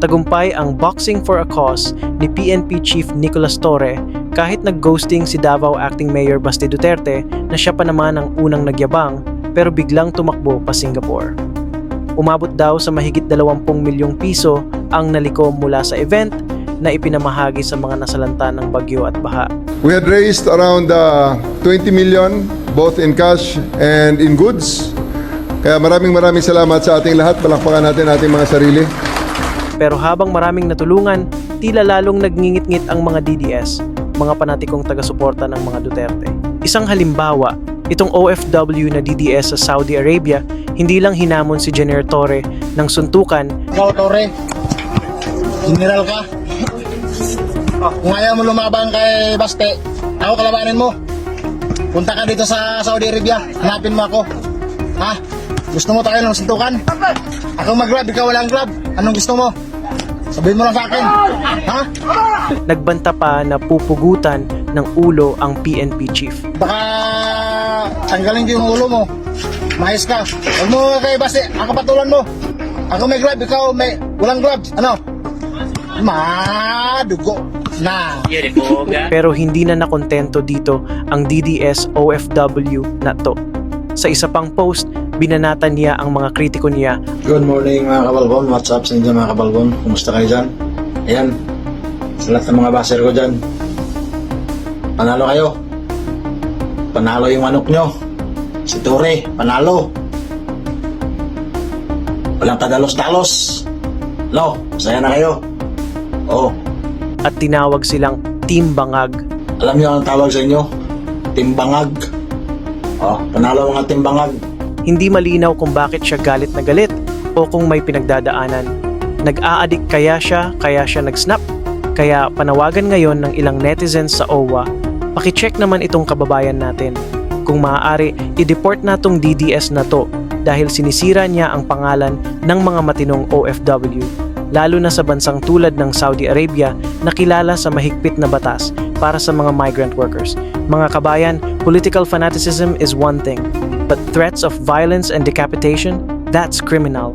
Tagumpay ang Boxing for a Cause ni PNP Chief Nicolas Torre kahit nag-ghosting si Davao Acting Mayor Basti Duterte na siya pa naman ang unang nagyabang pero biglang tumakbo pa Singapore. Umabot daw sa mahigit 20 milyong piso ang nalikom mula sa event na ipinamahagi sa mga nasalanta ng bagyo at baha. We had raised around 20 million both in cash and in goods. Kaya maraming salamat sa ating lahat. Palakpakan natin ating mga sarili. Pero habang maraming natulungan, tila lalong nagngingit-ngit ang mga DDS, mga panatikong taga-suporta ng mga Duterte. Isang halimbawa, itong OFW na DDS sa Saudi Arabia, hindi lang hinamon si General Torre ng suntukan. Ikaw, Torre, general ka. Kung ayaw mo lumaban kay Baste, ako kalabanin mo. Punta ka dito sa Saudi Arabia, hanapin mo ako. Ha? Gusto mo tayo ng suntukan? Ako mag-grab, ikaw walang grab. Anong gusto mo? Sabihin mo lang sa akin. Ha? Nagbanta pa na pupugutan ng ulo ang PNP chief. Baka tanggalin ko yung ulo mo. Mahis ka. Huwag mo kay Baste, ako patulan mo. Ako may grab, ikaw may walang grab. Ano? Madugo na. Pero hindi na nakontento dito ang DDS OFW na to. Sa isa pang post, binanatan niya ang mga kritiko niya. Good morning mga kabalbon, what's up sa inyo mga kabalbon? Kumusta kayo dyan? Ayan, sa lahat ng mga baser ko dyan, panalo kayo. Panalo yung manok nyo. Si Torre, panalo. Walang kadalos-dalos. No, masaya na kayo. Oh. At tinawag silang Team Bangag. Alam niyo ang tawag sa inyo? Team Bangag. Oh, panalo mga Team Bangag. Hindi malinaw kung bakit siya galit na galit o kung may pinagdadaanan. Nag-a-addict kaya siya nag-snap? Kaya panawagan ngayon ng ilang netizens sa OWA, pakicheck naman itong kababayan natin. Kung maaari, i-deport na tong DDS na to dahil sinisira niya ang pangalan ng mga matinong OFW, lalo na sa bansang tulad ng Saudi Arabia na kilala sa mahigpit na batas para sa mga migrant workers. Mga kabayan, political fanaticism is one thing, but threats of violence and decapitation, that's criminal.